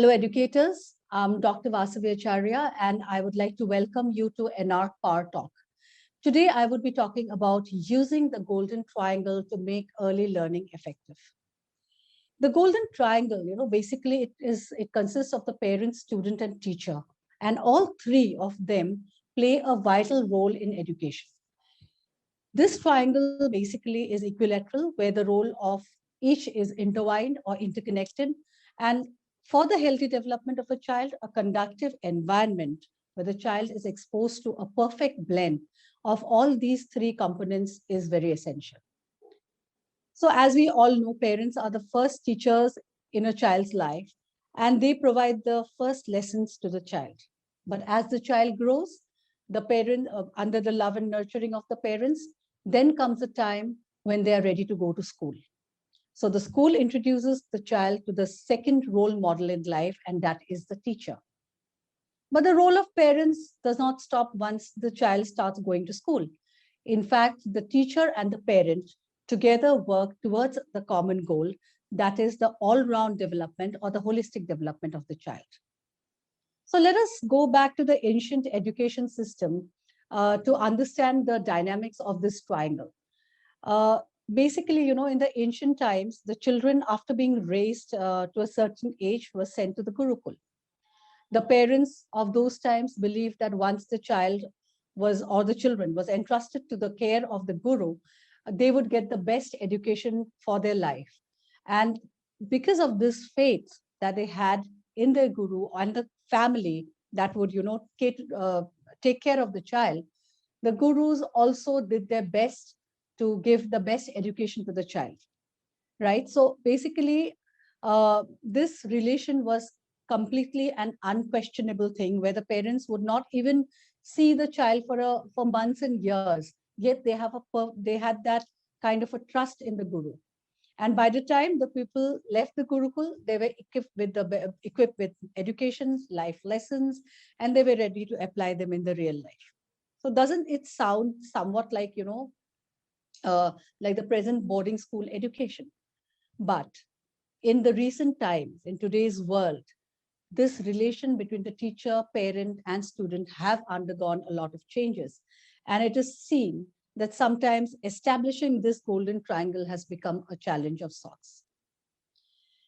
Hello, educators. I'm Dr. Vassavi Acharjya, and I would like to welcome you to NR Power Talk. Today, I would be talking about using the golden triangle to make early learning effective. The golden triangle, basically it consists of the parent, student, and teacher, and all three of them play a vital role in education. This triangle basically is equilateral, where the role of each is intertwined or interconnected. And for the healthy development of a child, a conductive environment where the child is exposed to a perfect blend of all these three components is very essential. So, as we all know, parents are the first teachers in a child's life, and they provide the first lessons to the child. But as the child grows, the parent, under the love and nurturing of the parents, then comes a time when they are ready to go to school. So, the school introduces the child to the second role model in life, and that is the teacher. But the role of parents does not stop once the child starts going to school. In fact, the teacher and the parent together work towards the common goal, that is the all round development or the holistic development of the child. So let us go back to the ancient education system to understand the dynamics of this triangle. Uh, Basically, in the ancient times, the children, after being raised to a certain age, were sent to the Gurukul. The parents of those times believed that once the child was, or the children was entrusted to the care of the guru, they would get the best education for their life. And because of this faith that they had in their guru and the family that would, take care of the child, the gurus also did their best to give the best education to the child, right? So basically, this relation was completely an unquestionable thing where the parents would not even see the child for months and years, yet they had that kind of a trust in the guru. And by the time the people left the gurukul, they were equipped with educations, life lessons, and they were ready to apply them in the real life. So doesn't it sound somewhat like, like the present boarding school education? But in the recent times, in today's world, this relation between the teacher, parent, and student have undergone a lot of changes. And it is seen that sometimes establishing this golden triangle has become a challenge of sorts.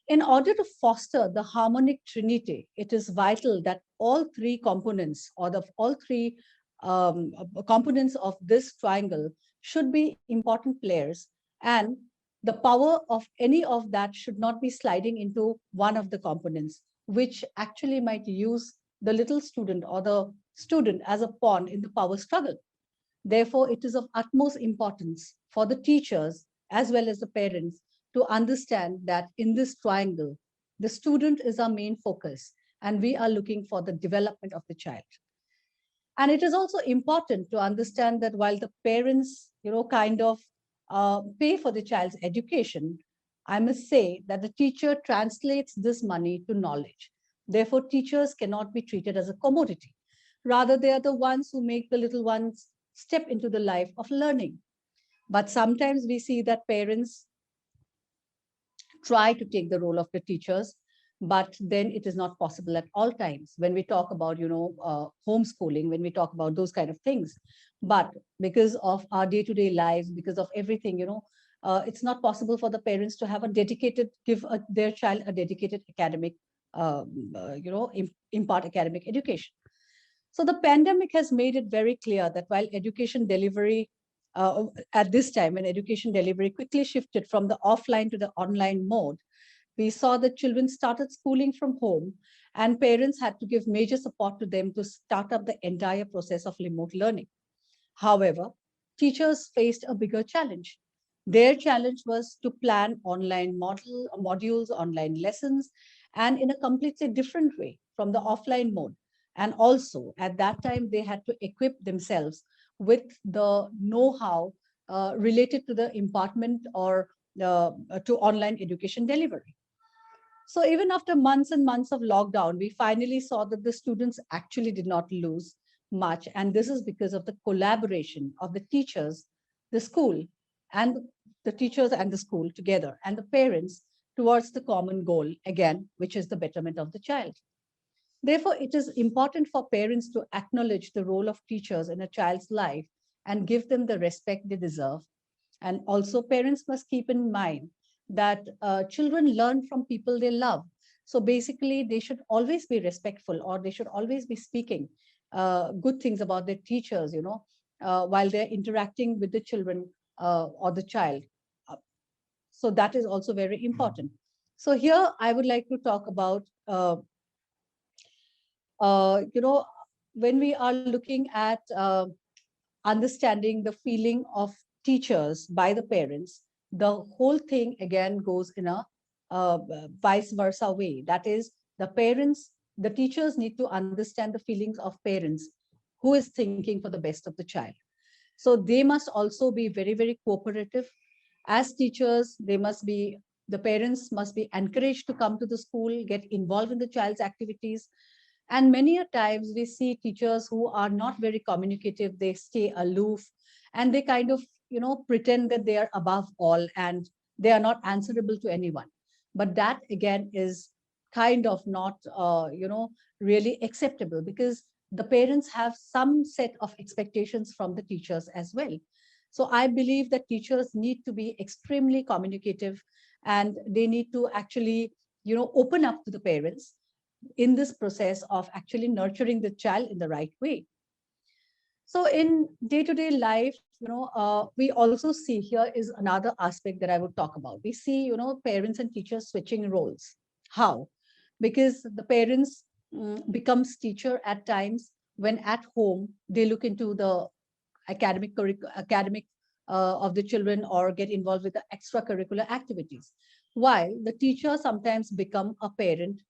In order to foster the harmonic trinity, it is vital that all three components or all three components of this triangle should be important players, and the power of any of that should not be sliding into one of the components, which actually might use the little student or the student as a pawn in the power struggle. Therefore, it is of utmost importance for the teachers as well as the parents to understand that in this triangle, the student is our main focus, and we are looking for the development of the child. And it is also important to understand that while the parents, kind of pay for the child's education, I must say that the teacher translates this money to knowledge. Therefore, teachers cannot be treated as a commodity. Rather, they are the ones who make the little ones step into the life of learning. But sometimes we see that parents try to take the role of the teachers, but then it is not possible at all times when we talk about, homeschooling, when we talk about those kind of things. But because of our day-to-day lives, because of everything, it's not possible for the parents to have a dedicated, their child a dedicated academic, impart academic education. So the pandemic has made it very clear that while education delivery, at this time, when education delivery quickly shifted from the offline to the online mode, we saw that children started schooling from home, and parents had to give major support to them to start up the entire process of remote learning. However, teachers faced a bigger challenge. Their challenge was to plan online modules, online lessons, and in a completely different way from the offline mode. And also, at that time, they had to equip themselves with the know-how related to the impartment or to online education delivery. So even after months and months of lockdown, we finally saw that the students actually did not lose much. And this is because of the collaboration of the teachers, the school, and the teachers and the school together, and the parents towards the common goal, again, which is the betterment of the child. Therefore, it is important for parents to acknowledge the role of teachers in a child's life and give them the respect they deserve. And also, parents must keep in mind that children learn from people they love. So basically, they should always be respectful, or they should always be speaking good things about their teachers, while they're interacting with the children or the child. Uh, So that is also very important. So here I would like to talk about, when we are looking at understanding the feeling of teachers by the parents, the whole thing again goes in a vice versa way. That is, the teachers need to understand the feelings of parents who is thinking for the best of the child. So they must also be very, very cooperative. As teachers, the parents must be encouraged to come to the school, get involved in the child's activities. And many a times we see teachers who are not very communicative, they stay aloof, and they kind of, pretend that they are above all and they are not answerable to anyone. But that again is kind of not, really acceptable, because the parents have some set of expectations from the teachers as well. So I believe that teachers need to be extremely communicative, and they need to actually, open up to the parents in this process of actually nurturing the child in the right way. So in day-to-day life, we also see, here is another aspect that I would talk about. We see, parents and teachers switching roles. How? Because the parents becomes teacher at times when at home they look into the academic of the children, or get involved with the extracurricular activities, while the teacher sometimes become a parent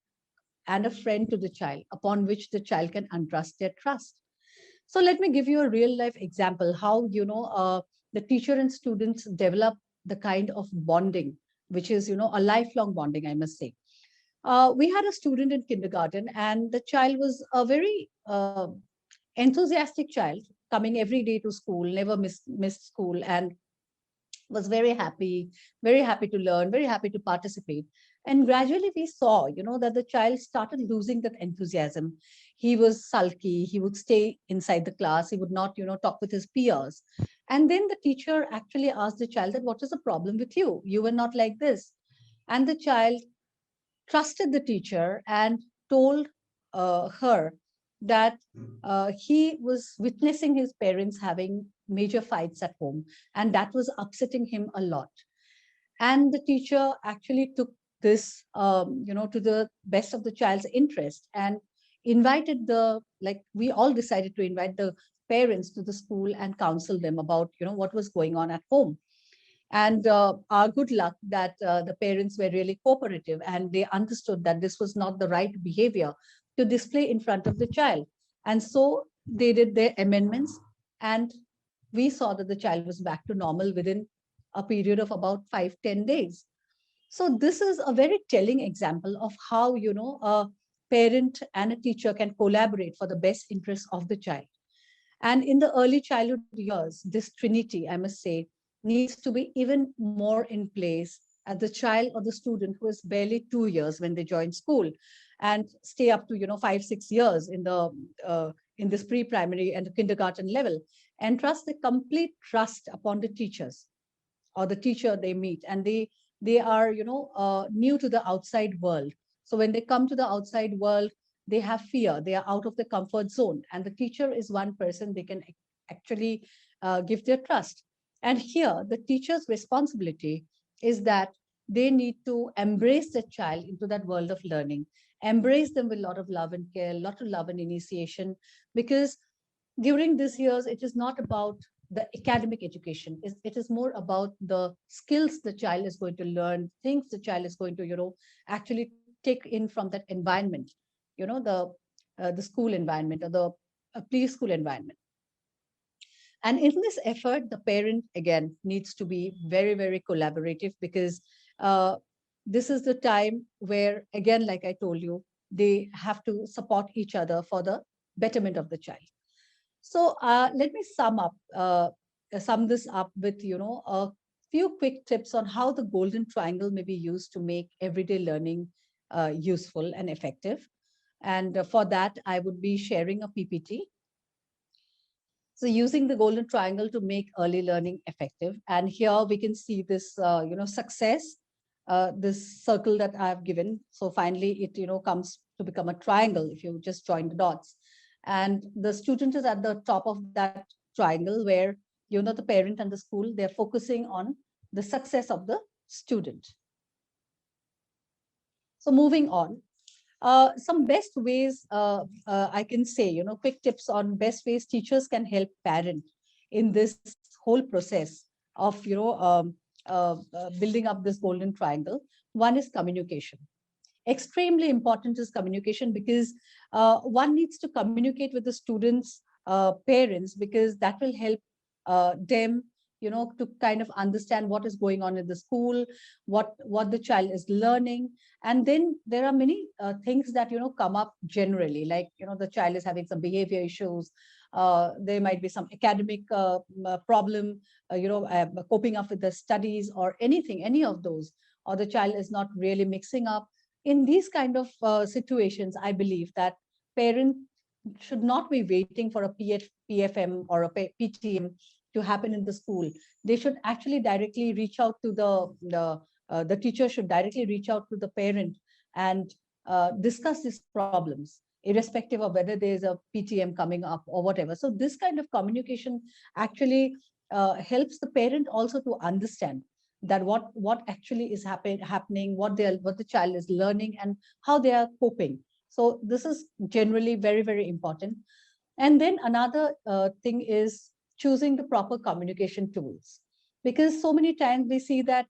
and a friend to the child, upon which the child can entrust their trust. So let me give you a real life example how, the teacher and students develop the kind of bonding, which is, a lifelong bonding, I must say. We had a student in kindergarten, and the child was a very enthusiastic child, coming every day to school, never missed school, and was very happy to learn, very happy to participate. And gradually we saw, that the child started losing that enthusiasm. He was sulky, he would stay inside the class, he would not, talk with his peers. And then the teacher actually asked the child that, what is the problem with you? You were not like this. And the child trusted the teacher and told her that he was witnessing his parents having major fights at home, and that was upsetting him a lot. And the teacher actually took this, to the best of the child's interest, and invited we all decided to invite the parents to the school and counsel them about, what was going on at home. And our good luck that the parents were really cooperative, and they understood that this was not the right behavior to display in front of the child. And so they did their amendments, and we saw that the child was back to normal within a period of about 5-10 days. So this is a very telling example of how, a parent and a teacher can collaborate for the best interest of the child. And in the early childhood years, this trinity, I must say, needs to be even more in place at the child or the student who is barely 2 years when they join school, and stay up to, 5-6 years in this pre-primary and the kindergarten level, and trust the complete trust upon the teachers or the teacher they meet. And they are, new to the outside world. So when they come to the outside world, they have fear, they are out of the comfort zone, and the teacher is one person they can actually give their trust. And here the teacher's responsibility is that they need to embrace the child into that world of learning, embrace them with a lot of love and care, a lot of love and initiation, because during these years, it is not about the academic education. It is more about the skills the child is going to learn, things the child is going to, actually take in from that environment, the school environment, or the preschool environment. And in this effort, the parent again needs to be very, very collaborative, because uh, this is the time where, again, like I told you, they have to support each other for the betterment of the child. So let me sum this up with, a few quick tips on how the golden triangle may be used to make everyday learning useful and effective. And for that, I would be sharing a PPT. So using the golden triangle to make early learning effective. And here we can see this, success, this circle that I've given. So finally, it, comes to become a triangle if you just join the dots. And the student is at the top of that triangle where, the parent and the school, they're focusing on the success of the student. So moving on, some best ways I can say, quick tips on best ways teachers can help parent in this whole process of, building up this golden triangle. One is communication. Extremely important is communication, because one needs to communicate with the students' parents, because that will help them, to kind of understand what is going on in the school, what the child is learning. And then there are many things that, come up generally, like, the child is having some behavior issues. There might be some academic problem, coping up with the studies or anything, any of those, or the child is not really mixing up. In these kind of situations, I believe that parent should not be waiting for a PFM or a PTM to happen in the school. They should actually directly reach out to the teacher should directly reach out to the parent and discuss these problems, irrespective of whether there is a PTM coming up or whatever. So this kind of communication actually helps the parent also to understand that what actually is happening, what the child is learning, and how they are coping. So this is generally very, very important. And then another thing is choosing the proper communication tools, because so many times we see that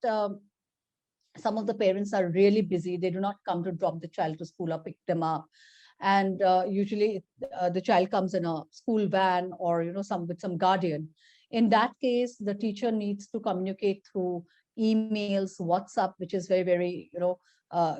some of the parents are really busy. They do not come to drop the child to school or pick them up. And usually the child comes in a school van, or, some with some guardian. In that case, the teacher needs to communicate through emails, WhatsApp, which is very, very,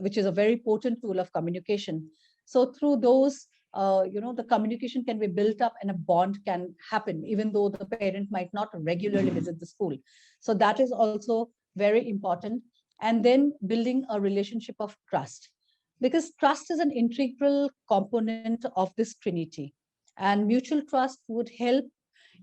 which is a very potent tool of communication. So through those, the communication can be built up and a bond can happen, even though the parent might not regularly visit the school. So that is also very important. And then building a relationship of trust, because trust is an integral component of this trinity. And mutual trust would help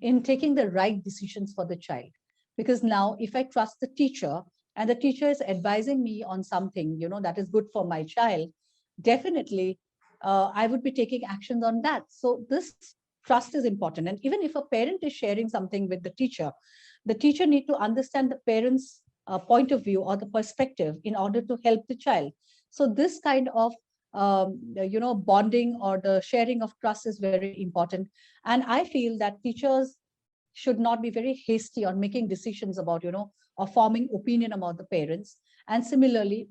in taking the right decisions for the child. Because now, if I trust the teacher, and the teacher is advising me on something, that is good for my child, definitely I would be taking actions on that. So this trust is important. And even if a parent is sharing something with the teacher need to understand the parent's point of view or the perspective in order to help the child. So this kind of bonding or the sharing of trust is very important. And I feel that teachers should not be very hasty on making decisions about, or forming opinion about the parents. And similarly,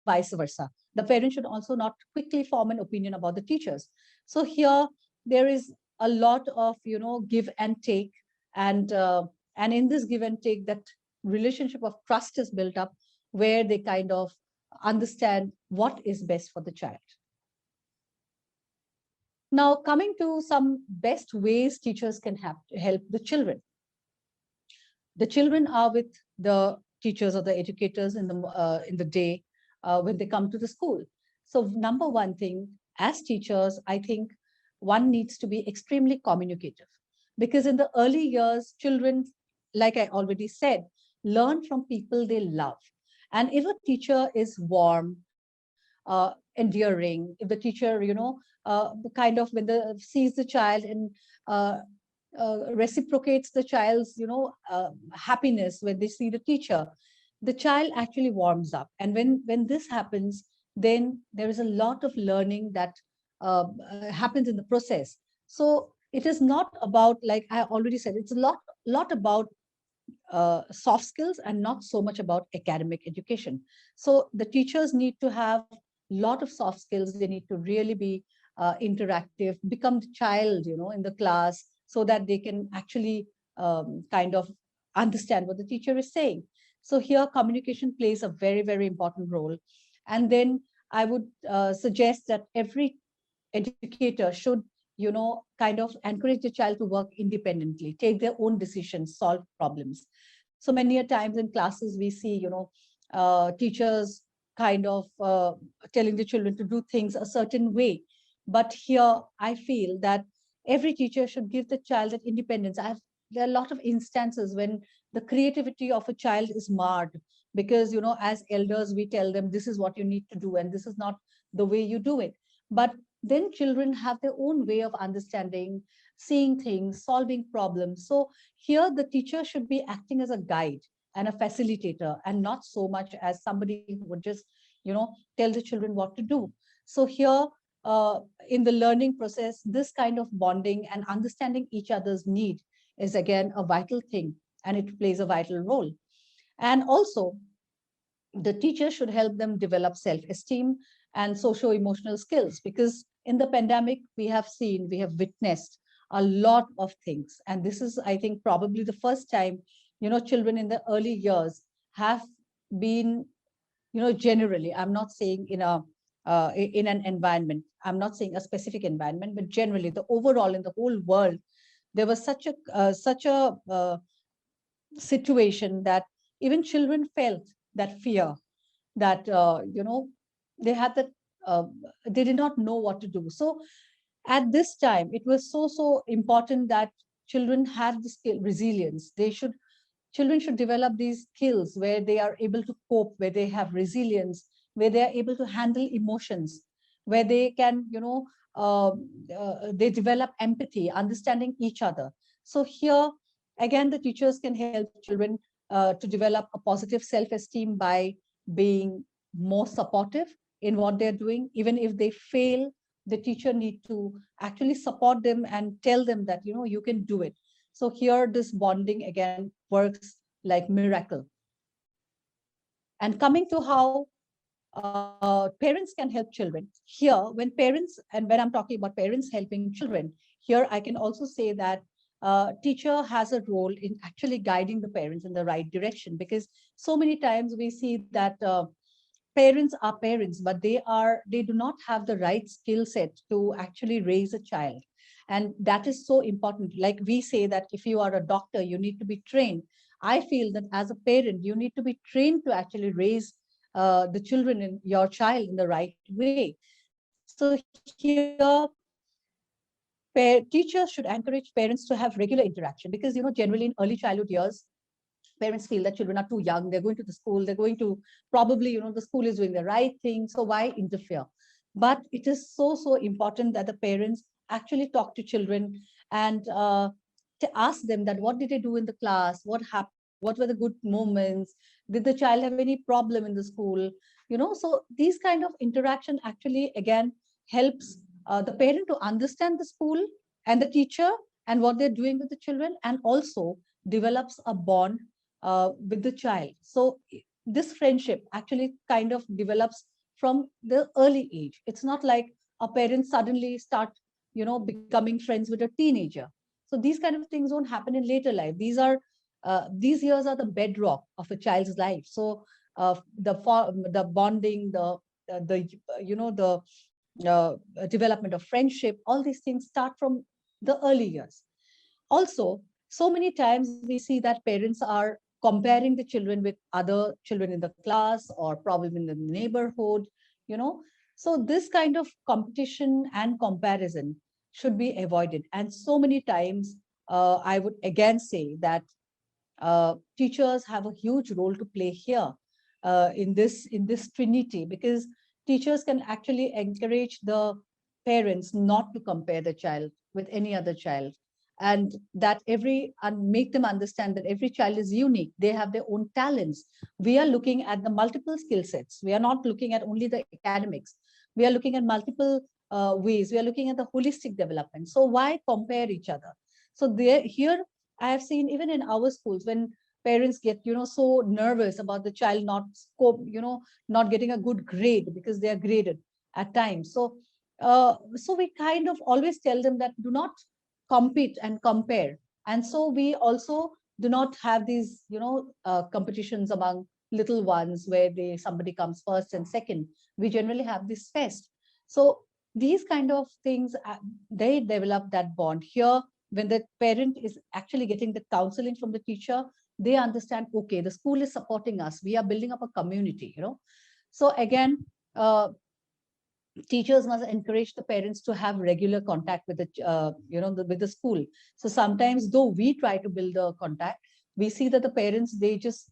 vice versa. The parent should also not quickly form an opinion about the teachers. So here there is a lot of, give and take. And in this give and take, that relationship of trust is built up, where they kind of understand what is best for the child. Now, coming to some best ways teachers can help the children. The children are with the teachers or the educators in the day when they come to the school. So number one thing, as teachers, I think one needs to be extremely communicative, because in the early years, children, like I already said, learn from people they love. And if a teacher is warm, endearing, if the teacher, kind of when the sees the child and reciprocates the child's, happiness when they see the teacher, the child actually warms up. And when this happens, then there is a lot of learning that happens in the process. So it is not about, like I already said, it's a lot about soft skills and not so much about academic education. So the teachers need to have a lot of soft skills. They need to really be interactive, become the child, in the class, so that they can actually kind of understand what the teacher is saying. So here communication plays a very, very important role. And then I would suggest that every educator should, kind of encourage the child to work independently, take their own decisions, solve problems. So many a times in classes we see, teachers kind of telling the children to do things a certain way. But here I feel that every teacher should give the child that independence. There are a lot of instances when the creativity of a child is marred because, as elders, we tell them this is what you need to do and this is not the way you do it. But then children have their own way of understanding, seeing things, solving problems. So here the teacher should be acting as a guide and a facilitator and not so much as somebody who would just, tell the children what to do. So here, uh, in the learning process, this kind of bonding and understanding each other's need is again a vital thing, and it plays a vital role. And also, the teacher should help them develop self-esteem and socio-emotional skills, because in the pandemic we have witnessed a lot of things, and this is, I think, probably the first time, children in the early years have been, generally, I'm not saying in a in an environment, I'm not saying a specific environment, but generally the overall in the whole world, there was such a situation that even children felt that fear, that they had that, uh, they did not know what to do. So at this time it was so important that children had the skill resilience. Children should develop these skills where they are able to cope, where they have resilience, where they are able to handle emotions, where they can, they develop empathy, understanding each other. So here, again, the teachers can help children to develop a positive self-esteem by being more supportive in what they're doing. Even if they fail, the teacher need to actually support them and tell them that, you can do it. So here, this bonding again works like miracle. And coming to how parents can help children. Here, when parents, and when I'm talking about parents helping children, here I can also say that teacher has a role in actually guiding the parents in the right direction, because so many times we see that parents are parents, but they do not have the right skill set to actually raise a child. And that is so important. Like we say that if you are a doctor, you need to be trained. I feel that as a parent, you need to be trained to actually raise the children in your child in the right way. So here, teachers should encourage parents to have regular interaction, because generally in early childhood years, parents feel that children are too young, they're going to the school, they're going to, probably, the school is doing the right thing, so why interfere? But it is so important that the parents actually talk to children and to ask them that what did they do in the class, what happened, what were the good moments, did the child have any problem in the school, so these kind of interaction actually again helps the parent to understand the school and the teacher and what they're doing with the children, and also develops a bond with the child. So this friendship actually kind of develops from the early age. It's not like a parent suddenly start, becoming friends with a teenager. So these kind of things don't happen in later life. These years are the bedrock of a child's life. So the bonding, the the development of friendship, all these things start from the early years. Also, so many times we see that parents are comparing the children with other children in the class or probably in the neighborhood, you know. So this kind of competition and comparison should be avoided. And so many times, I would again say that teachers have a huge role to play here in this trinity, because teachers can actually encourage the parents not to compare the child with any other child, and that and make them understand that every child is unique, they have their own talents. We are looking at the multiple skill sets, we are not looking at only the academics, we are looking at multiple ways, we are looking at the holistic development. So why compare each other? So there here I have seen even in our schools when parents get, so nervous about the child not scope, not getting a good grade because they are graded at times. So we kind of always tell them that do not compete and compare. And so we also do not have these, competitions among little ones where somebody comes first and second. We generally have this fest. So these kind of things, they develop that bond here when the parent is actually getting the counseling from the teacher. they understand, okay, the school is supporting us, we are building up a community, So again, teachers must encourage the parents to have regular contact with with the school. So sometimes, though we try to build the contact, we see that the parents, they just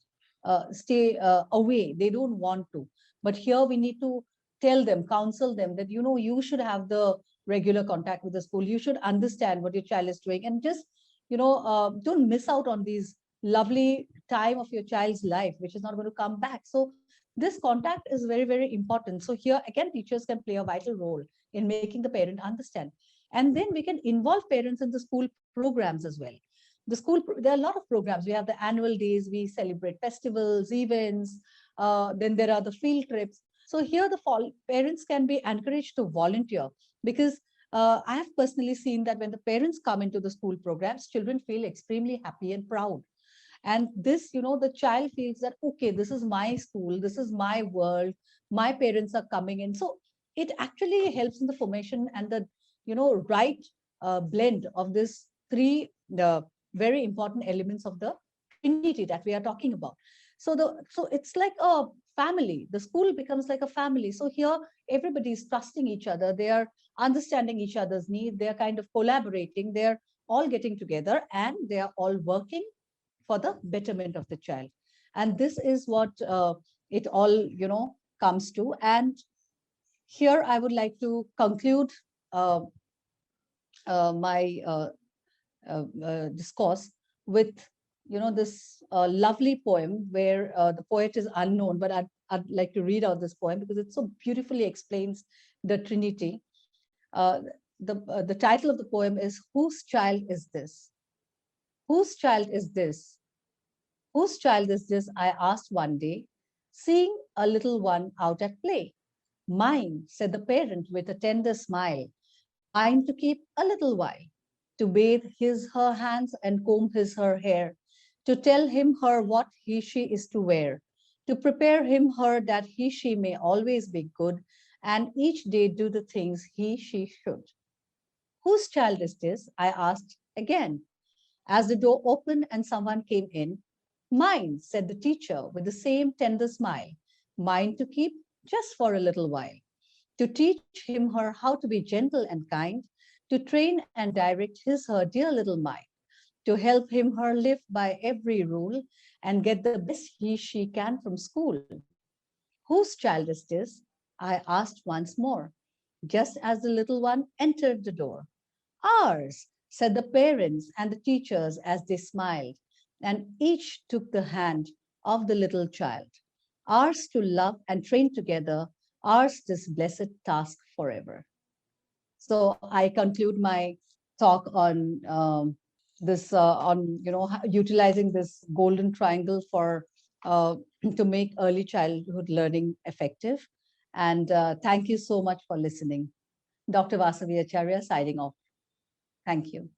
stay away, they don't want to. But here we need to tell them, counsel them that you should have the regular contact with the school, you should understand what your child is doing, and just don't miss out on these lovely time of your child's life, which is not going to come back. So this contact is very, very important. So here again, teachers can play a vital role in making the parent understand. And then we can involve parents in the school programs as well. There are a lot of programs. We have the annual days, we celebrate festivals, events, then there are the field trips. So here the parents can be encouraged to volunteer, because I have personally seen that when the parents come into the school programs, children feel extremely happy and proud. And this, the child feels that, okay, this is my school, this is my world, my parents are coming in. So it actually helps in the formation and the right blend of this three the very important elements of the trinity that we are talking about. So it's like a family. The school becomes like a family. So here everybody is trusting each other, they are understanding each other's need, they are kind of collaborating, they are all getting together, and they are all working for the betterment of the child. And this is what it all comes to. And here I would like to conclude uh, my discourse with this lovely poem, where the poet is unknown, but I'd like to read out this poem because it so beautifully explains the Trinity. uh, the title of the poem is "Whose Child Is This?" Whose child is this? Whose child is this? I asked one day, seeing a little one out at play. Mine, said the parent with a tender smile, mine to keep a little while, to bathe her hands and comb her hair, to tell him her what she is to wear, to prepare her that she may always be good, and each day do the things she should. Whose child is this? I asked again, as the door opened and someone came in. Mine, said the teacher with the same tender smile, mine to keep just for a little while, to teach her how to be gentle and kind, to train and direct her dear little mind, to help her live by every rule and get the best she can from school. Whose child is this? I asked once more, just as the little one entered the door. Ours, said the parents and the teachers as they smiled, and each took the hand of the little child. Ours to love and train together, ours this blessed task forever. So I conclude my talk on this, on utilizing this golden triangle for to make early childhood learning effective. And thank you so much for listening. Dr. Vasavi Acharya signing off. Thank you.